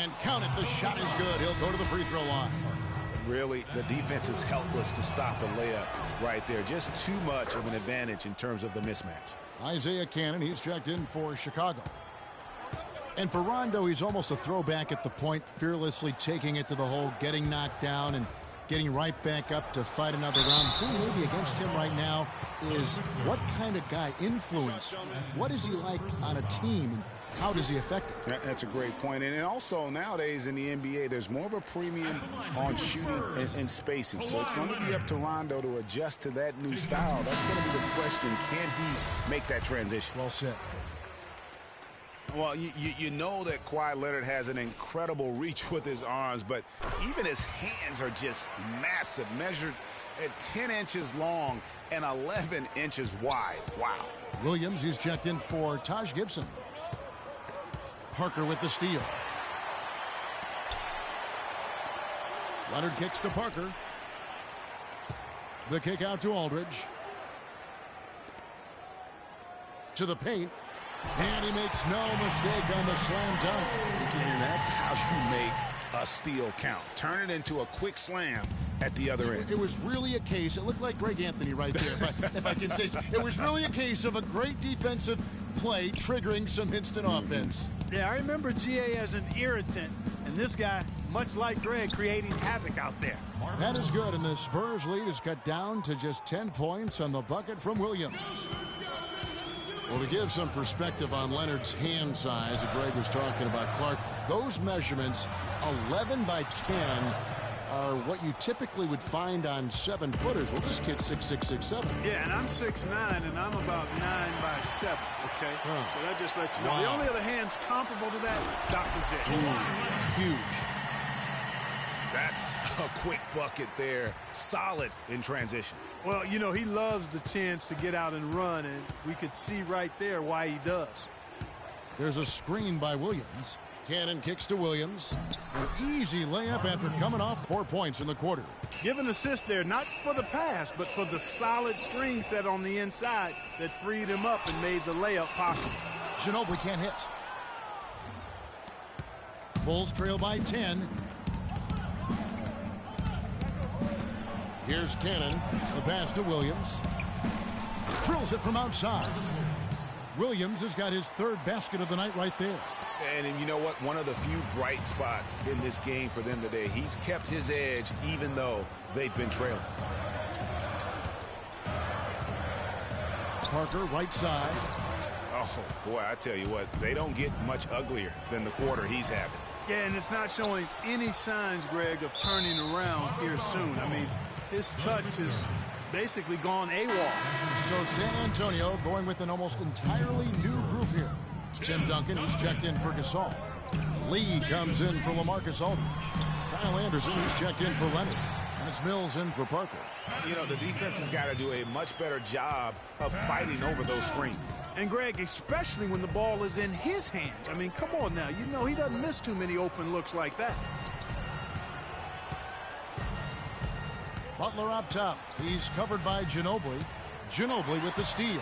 And count it, the shot is good. He'll go to the free throw line. Really, the defense is helpless to stop a layup right there. Just too much of an advantage in terms of the mismatch. Isaiah Cannon, he's checked in for Chicago. And for Rondo, he's almost a throwback at the point, fearlessly taking it to the hole, getting knocked down, and getting right back up to fight another round. The thing maybe against him right now is what kind of guy, influence, what is he like on a team, and how does he affect it? That's a great point. And also nowadays in the NBA, there's more of a premium on shooting and spacing. So it's going to be up to Rondo to adjust to that new style. That's going to be the question. Can he make that transition? Well said. Well, you know that Kawhi Leonard has an incredible reach with his arms, but even his hands are just massive, measured at 10 inches long and 11 inches wide. Wow. Williams, he's checked in for Taj Gibson. Parker with the steal. Leonard kicks to Parker. The kick out to Aldridge. To the paint. And he makes no mistake on the slam dunk. And that's how you make a steal count. Turn it into a quick slam at the other end. It was really a case, it looked like Greg Anthony right there, if I can say so. It was really a case of a great defensive play triggering some instant offense. Yeah, I remember GA as an irritant, and this guy, much like Greg, creating havoc out there. That is good, and the Spurs lead is cut down to just 10 points on the bucket from Williams. Well, to give some perspective on Leonard's hand size that Greg was talking about, Clark, those measurements, 11 by 10, are what you typically would find on 7-footers. Well, this kid's 6'6", 6'7". Yeah, and I'm 6'9", and I'm about 9 by 7, okay? So that just lets you know. Wow. The only other hands comparable to that, Dr. J. Huge. That's a quick bucket there. Solid in transition. Well, you know, he loves the chance to get out and run, and we could see right there why he does. There's a screen by Williams. Cannon kicks to Williams. An easy layup after coming off 4 points in the quarter. Give an assist there, not for the pass, but for the solid screen set on the inside that freed him up and made the layup possible. Ginobili can't hit. Bulls trail by 10. Here's Cannon. The pass to Williams. Drills it from outside. Williams has got his third basket of the night right there. And you know what? One of the few bright spots in this game for them today. He's kept his edge even though they've been trailing. Parker, right side. Oh, boy, I tell you what, they don't get much uglier than the quarter he's having. Yeah, and it's not showing any signs, Greg, of turning around here soon. I mean, his touch is basically gone AWOL. So San Antonio going with an almost entirely new group here. Tim Duncan, he's checked in for Gasol. Lee comes in for LaMarcus Aldridge. Kyle Anderson, he's checked in for Leonard. And it's Mills in for Parker. You know, the defense has got to do a much better job of fighting over those screens. And, Greg, especially when the ball is in his hands. I mean, come on now. You know he doesn't miss too many open looks like that. Butler up top. He's covered by Ginobili. Ginobili with the steal.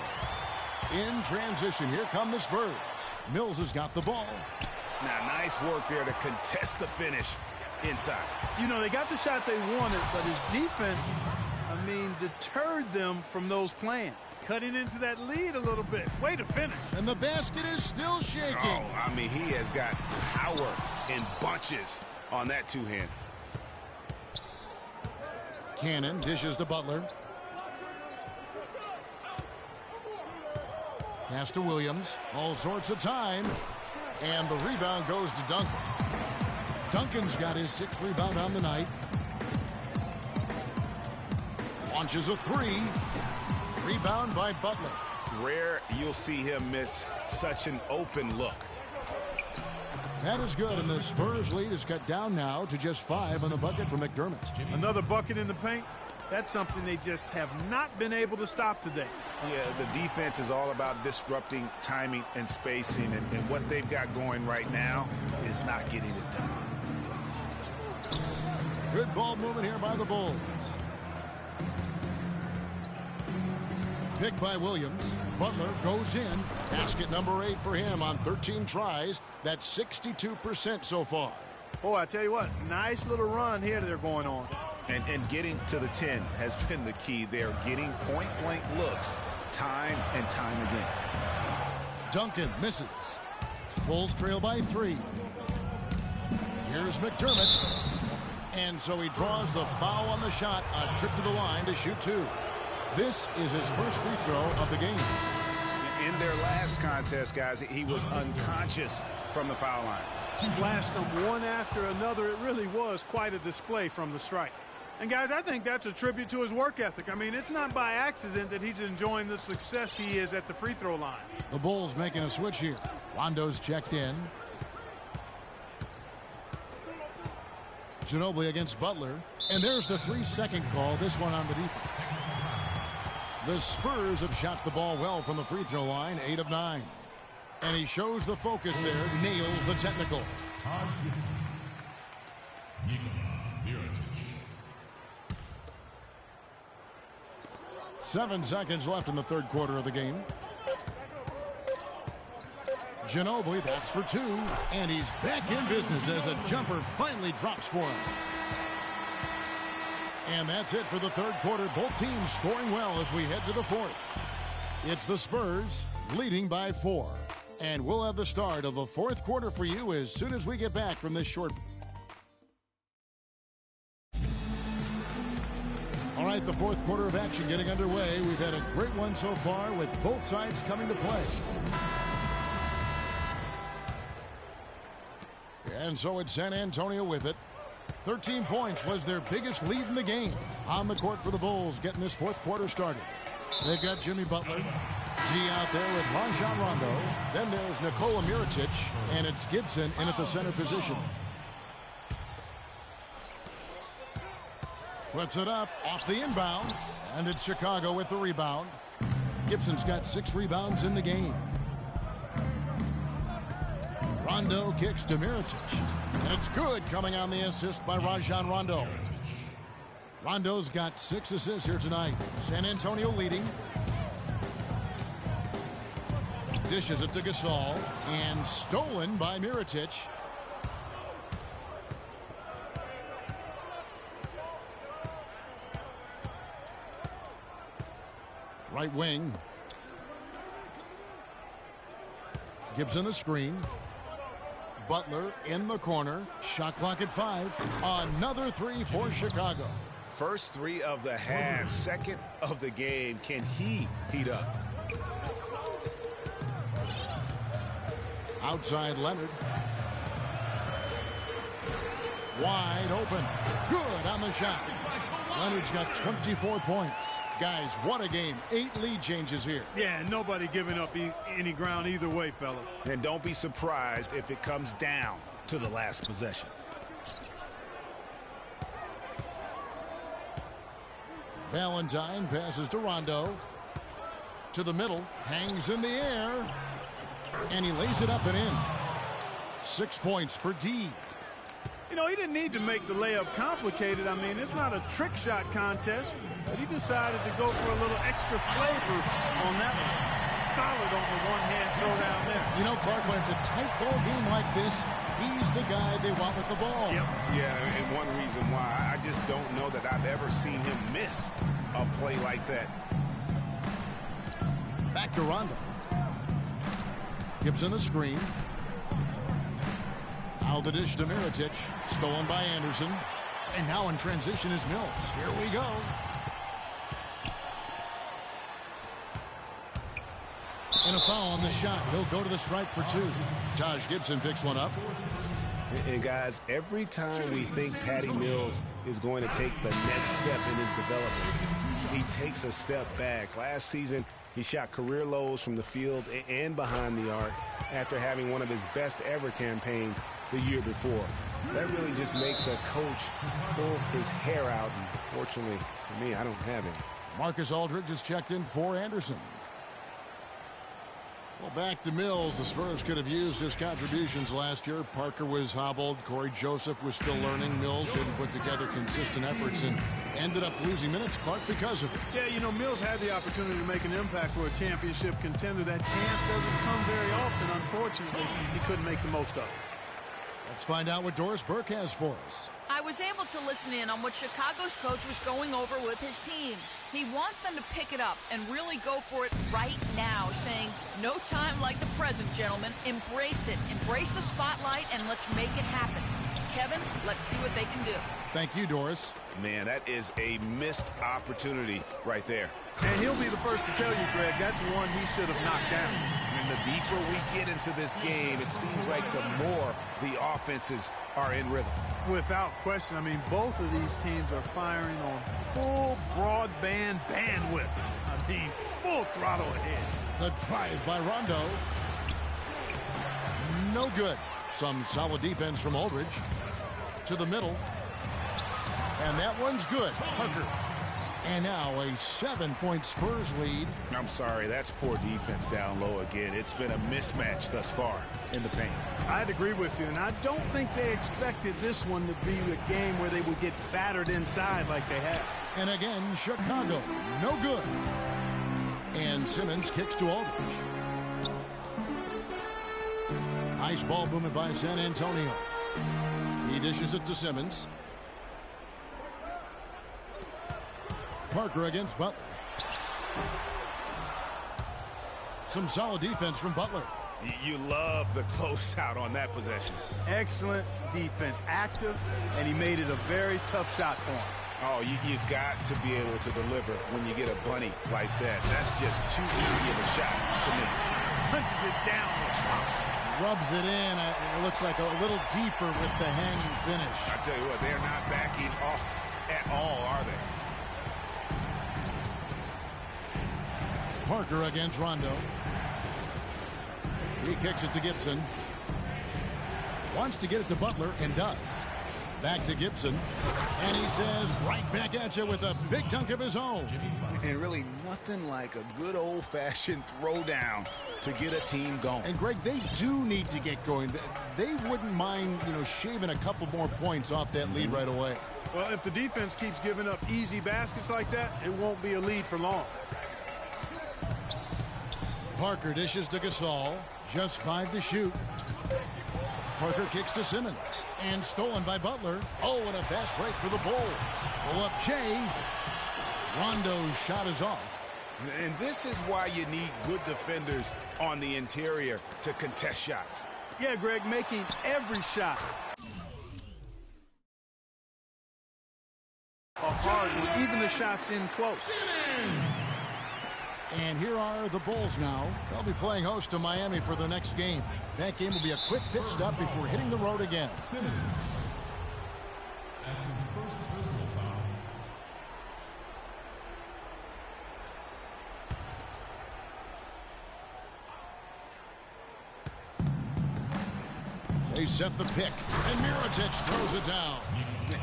In transition, here come the Spurs. Mills has got the ball. Now, nice work there to contest the finish inside. You know, they got the shot they wanted, but his defense, I mean, deterred them from those plans. Cutting into that lead a little bit. Way to finish. And the basket is still shaking. Oh, I mean, he has got power in bunches on that two-hand. Cannon dishes to Butler. Pass to Williams. All sorts of time. And the rebound goes to Duncan. Duncan's got his 6th rebound on the night. Launches a 3. Rebound by Butler. Rare you'll see him miss such an open look. That is good, and the Spurs lead is cut down now to just 5 on the bucket for McDermott. Another bucket in the paint. That's something they just have not been able to stop today. Yeah, the defense is all about disrupting timing and spacing, and what they've got going right now is not getting it done. Good ball movement here by the Bulls. Pick by Williams. Butler goes in. Basket number 8 for him on 13 tries. That's 62% so far. Boy, I tell you what, nice little run here they're going on. And getting to the 10 has been the key. They're getting point-blank looks time and time again. Duncan misses. Bulls trail by 3. Here's McDermott. And so he draws the foul on the shot. A trip to the line to shoot 2. This is his first free throw of the game. In their last contest, guys, he was unconscious from the foul line. Splashed them one after another. It really was quite a display from the strike. And, guys, I think that's a tribute to his work ethic. I mean, it's not by accident that he's enjoying the success he is at the free throw line. The Bulls making a switch here. Rondo's checked in. Ginobili against Butler. And there's the 3-second call, this one on the defense. The Spurs have shot the ball well from the free throw line, 8 of 9. And he shows the focus there, nails the technical. 7 seconds left in the third quarter of the game. Ginobili, that's for 2. And he's back in business as a jumper finally drops for him. And that's it for the third quarter. Both teams scoring well as we head to the fourth. It's the Spurs leading by 4. And we'll have the start of the fourth quarter for you as soon as we get back from this short. All right, the fourth quarter of action getting underway. We've had a great one so far with both sides coming to play. And so it's San Antonio with it. 13 points was their biggest lead in the game. On the court for the Bulls, getting this fourth quarter started. They've got Jimmy Butler. G out there with Rajon Rondo. Then there's Nikola Mirotic, and it's Gibson in at the center position. Puts it up off the inbound, and it's Chicago with the rebound. Gibson's got 6 rebounds in the game. Rondo kicks to Mirotic. And it's good, coming on the assist by Rajon Rondo. Rondo's got 6 assists here tonight. San Antonio leading. Dishes it to Gasol. And stolen by Mirotic. Right wing. Gibson the screen. Butler in the corner. Shot clock at 5. Another 3 for Chicago. First 3 of the half, second of the game. Can he heat up? Outside Leonard. Wide open. Good on the shot. Leonard's got 24 points. Guys, what a game. 8 lead changes here. Yeah, nobody giving up any ground either way, fella. And don't be surprised if it comes down to the last possession. Valentine passes to Rondo. To the middle. Hangs in the air. And he lays it up and in. 6 points for D. You know, he didn't need to make the layup complicated. I mean, it's not a trick shot contest, but he decided to go for a little extra flavor on that one. Solid on the one-hand throw down there. You know, Clark, when it's a tight ball game like this, he's the guy they want with the ball. Yep. Yeah, and one reason why, I just don't know that I've ever seen him miss a play like that. Back to Rondo. Gibson the screen. Out the dish to Mirotic. Stolen by Anderson. And now in transition is Mills. Here we go. And a foul on the shot. He'll go to the stripe for 2. Taj Gibson picks one up. And guys, every time we think Patty Mills is going to take the next step in his development, he takes a step back. Last season, he shot career lows from the field and behind the arc after having one of his best ever campaigns the year before. That really just makes a coach pull his hair out. And fortunately for me, I don't have him. Marcus Aldridge is checked in for Anderson. Well, back to Mills. The Spurs could have used his contributions last year. Parker was hobbled. Corey Joseph was still learning. Mills didn't put together consistent efforts and ended up losing minutes, Clark, because of it. Yeah, you know, Mills had the opportunity to make an impact for a championship contender. That chance doesn't come very often. Unfortunately, he couldn't make the most of it. Let's find out what Doris Burke has for us. I was able to listen in on what Chicago's coach was going over with his team. He wants them to pick it up and really go for it right now, saying, no time like the present, gentlemen. Embrace it. Embrace the spotlight, and let's make it happen. Kevin, let's see what they can do. Thank you, Doris. Man, that is a missed opportunity right there. And he'll be the first to tell you, Greg, that's one he should have knocked down. And the deeper we get into this game, it seems like the more the offenses are in rhythm. Without question. I mean, both of these teams are firing on full broadband bandwidth. I mean, full throttle ahead. The drive by Rondo. No good. Some solid defense from Aldridge. To the middle. And that one's good. Parker. And now a 7-point Spurs lead. I'm sorry, that's poor defense down low again. It's been a mismatch thus far in the paint. I'd agree with you, and I don't think they expected this one to be a game where they would get battered inside like they have. And again, Chicago, no good. And Simmons kicks to Aldridge. Nice ball movement by San Antonio. He dishes it to Simmons. Parker against Butler. Some solid defense from Butler. You love the closeout on that possession. Excellent defense, active, and he made it a very tough shot for him. Oh, you've got to be able to deliver when you get a bunny like that. That's just too easy of a shot to miss. Punches it down with power. Rubs it in. It looks like a little deeper with the hanging finish. I tell you what, they're not backing off at all, are they? Parker against Rondo. He kicks it to Gibson. Wants to get it to Butler and does. Back to Gibson. And he says right back at you with a big dunk of his own. And really nothing like a good old-fashioned throwdown to get a team going. And Greg, they do need to get going. They wouldn't mind, shaving a couple more points off that lead right away. Well, if the defense keeps giving up easy baskets like that, it won't be a lead for long. Parker dishes to Gasol. Just 5 to shoot. Parker kicks to Simmons. And stolen by Butler. Oh, and a fast break for the Bulls. Pull up Shea. Rondo's shot is off. And this is why you need good defenders on the interior to contest shots. Yeah, Greg, making every shot a hard one, even the shots in close. And here are the Bulls now. They'll be playing host to Miami for the next game. That game will be a quick pit stop before hitting the road again. They set the pick, and Mirotic throws it down.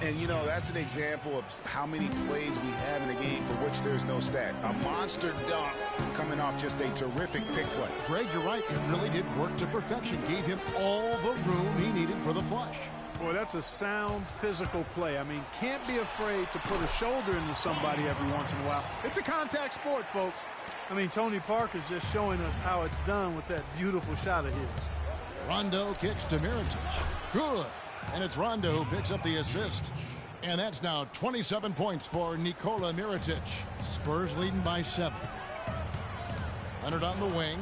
And, you know, that's an example of how many plays we have in a game for which there's no stat. A monster dunk coming off just a terrific pick play. Greg, you're right. It really did work to perfection. Gave him all the room he needed for the flush. Boy, that's a sound physical play. I mean, can't be afraid to put a shoulder into somebody every once in a while. It's a contact sport, folks. I mean, Tony Parker's just showing us how it's done with that beautiful shot of his. Rondo kicks to Mirotic. Good. And it's Rondo who picks up the assist. And that's now 27 points for Nikola Mirotic. Spurs leading by 7. Leonard on the wing.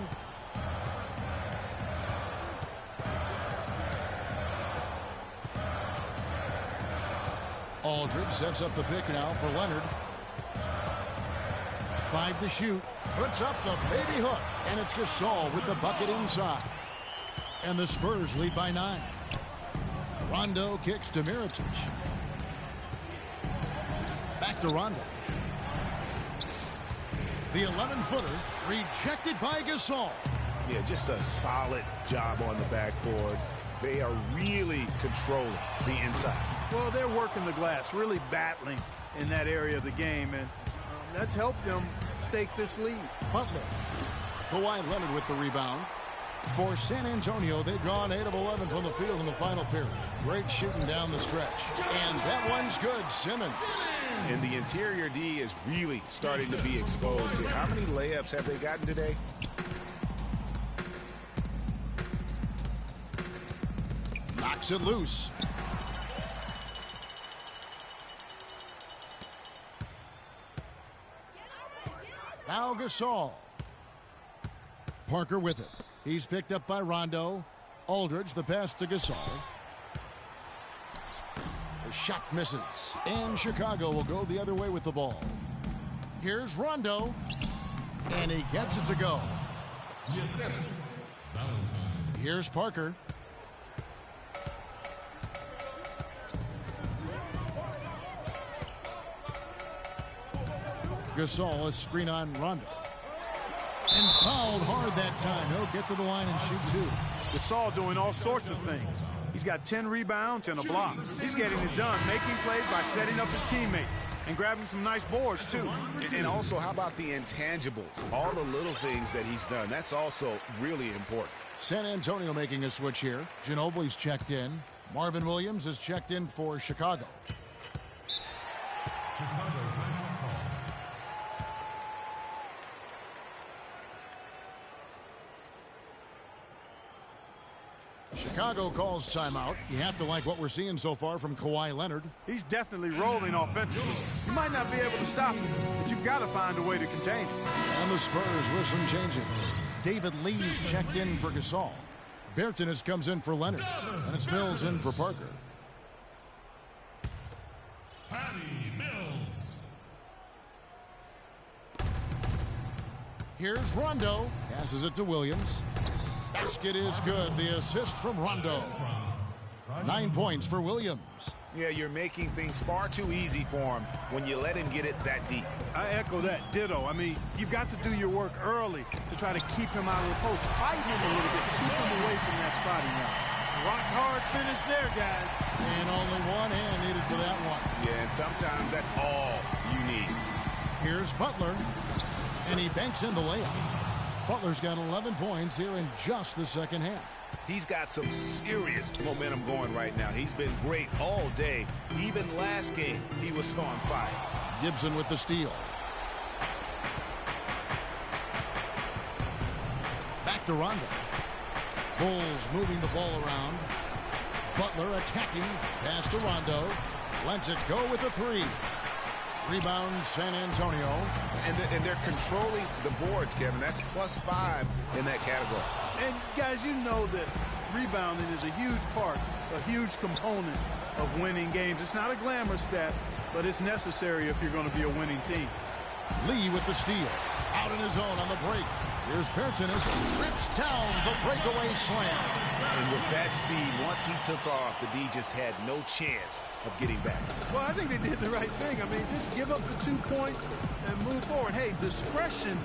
Aldridge sets up the pick now for Leonard. 5 to shoot. Puts up the baby hook. And it's Gasol with the bucket inside. And the Spurs lead by 9. Rondo kicks to Mirotic. Back to Rondo. The 11-footer rejected by Gasol. Yeah, just a solid job on the backboard. They are really controlling the inside. Well, they're working the glass, really battling in that area of the game, and that's helped them stake this lead. Butler. Kawhi Leonard with the rebound. For San Antonio, they've gone 8 of 11 from the field in the final period. Great shooting down the stretch. And that one's good. Simmons. And the interior D is really starting to be exposed here. How many layups have they gotten today? Knocks it loose. Now Gasol. Parker with it. He's picked up by Rondo. Aldridge, the pass to Gasol. The shot misses. And Chicago will go the other way with the ball. Here's Rondo. And he gets it to go. Here's Parker. Gasol, a screen on Rondo. And fouled hard that time. He'll get to the line and shoot 2. Gasol doing all sorts of things. He's got 10 rebounds and a block. He's getting it done, making plays by setting up his teammates and grabbing some nice boards, too. And also, how about the intangibles? All the little things that he's done. That's also really important. San Antonio making a switch here. Ginobili's checked in. Marvin Williams is checked in for Chicago. Chicago calls timeout. You have to like what we're seeing so far from Kawhi Leonard. He's definitely rolling offensively. You might not be able to stop him, but you've got to find a way to contain him. And the Spurs with some changes. David Lee's checked in for Gasol. Bertans comes in for Leonard. And it's Mills in for Parker. Patty Mills. Here's Rondo. Passes it to Williams. Basket is good. The assist from Rondo. 9 points for Williams. Yeah, you're making things far too easy for him when you let him get it that deep. I echo that. Ditto. I mean, you've got to do your work early to try to keep him out of the post. Fight him a little bit. Keep him away from that spotting route. Rock hard finish there, guys. And only one hand needed for that one. Yeah, and sometimes that's all you need. Here's Butler. And he banks in the layup. Butler's got 11 points here in just the second half. He's got some serious momentum going right now. He's been great all day. Even last game, he was on fire. Gibson with the steal. Back to Rondo. Bulls moving the ball around. Butler attacking. Pass to Rondo. Lets it go with the 3. Rebound San Antonio. And they're controlling the boards, Kevin. That's +5 in that category. And, guys, you know that rebounding is a huge part, a huge component of winning games. It's not a glamour stat, but it's necessary if you're going to be a winning team. Lee with the steal. Out in his own on the break. Here's Bertans. Rips down the breakaway slam. And with that speed, once he took off, the D just had no chance of getting back. Well, I think they did the right thing. I mean, just give up the 2 points and move forward. Hey, discretion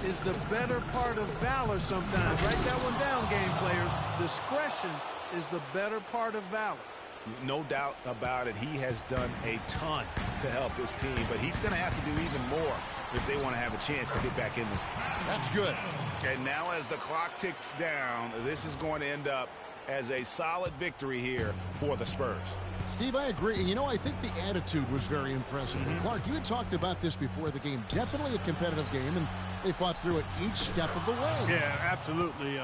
is the better part of valor sometimes. Write that one down, game players. Discretion is the better part of valor. No doubt about it. He has done a ton to help his team, but he's going to have to do even more if they want to have a chance to get back in this. That's good. And now as the clock ticks down, this is going to end up as a solid victory here for the Spurs. Steve, I agree. You know, I think the attitude was very impressive. Clark, you had talked about this before the game. Definitely a competitive game, and they fought through it each step of the way. Yeah, absolutely.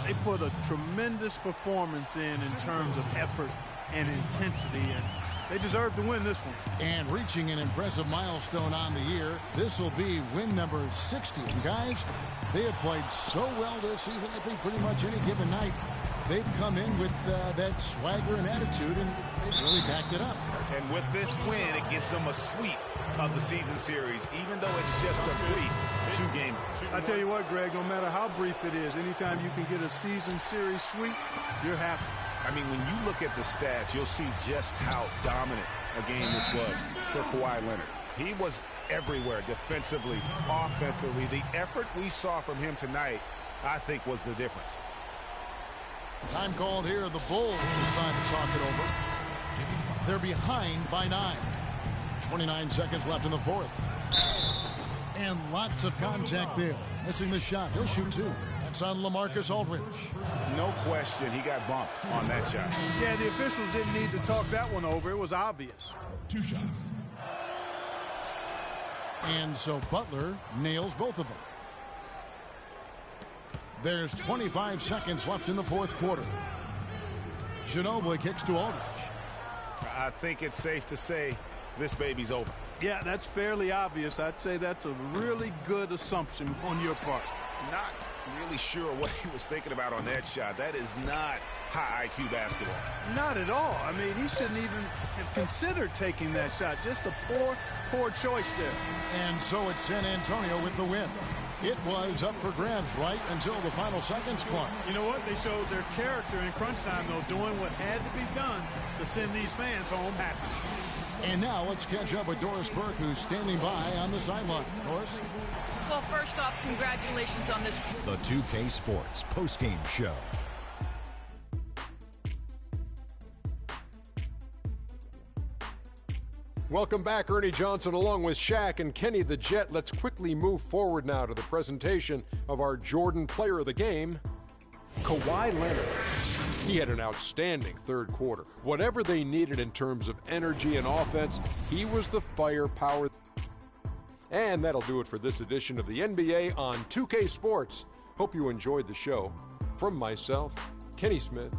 They put a tremendous performance in terms of effort and intensity, and they deserve to win this one. And reaching an impressive milestone on the year, this will be win number 60. And guys, they have played so well this season. I think pretty much any given night they've come in with that swagger and attitude, and they've really backed it up. And with this win, it gives them a sweep of the season series, even though it's just a brief two-game. I tell you what, Greg, no matter how brief it is, anytime you can get a season series sweep, you're happy. I mean, when you look at the stats, you'll see just how dominant a game this was for Kawhi Leonard. He was everywhere, defensively, offensively. The effort we saw from him tonight, I think, was the difference. Time called here. The Bulls decide to talk it over. They're behind by 9. 29 seconds left in the fourth. And lots of contact there. Missing the shot. He'll shoot 2. That's on LaMarcus Aldridge. No question he got bumped on that shot. Yeah, the officials didn't need to talk that one over. It was obvious. 2 shots. And so Butler nails both of them. There's 25 seconds left in the fourth quarter. Ginobili kicks to Aldridge. I think it's safe to say this baby's over. Yeah, that's fairly obvious. I'd say that's a really good assumption on your part. Not really sure what he was thinking about on that shot. That is not high IQ basketball. Not at all. I mean, he shouldn't even have considered taking that shot. Just a poor choice there. And so it's San Antonio with the win. It was up for grabs right until the final seconds, Clark. You know what? They showed their character in crunch time, though, doing what had to be done to send these fans home happy. And now let's catch up with Doris Burke, who's standing by on the sideline. Doris? Well, first off, congratulations on this. The 2K Sports postgame show. Welcome back, Ernie Johnson, along with Shaq and Kenny the Jet. Let's quickly move forward now to the presentation of our Jordan Player of the Game, Kawhi Leonard. He had an outstanding third quarter. Whatever they needed in terms of energy and offense, he was the firepower. And that'll do it for this edition of the NBA on 2K Sports. Hope you enjoyed the show. From myself, Kenny Smith,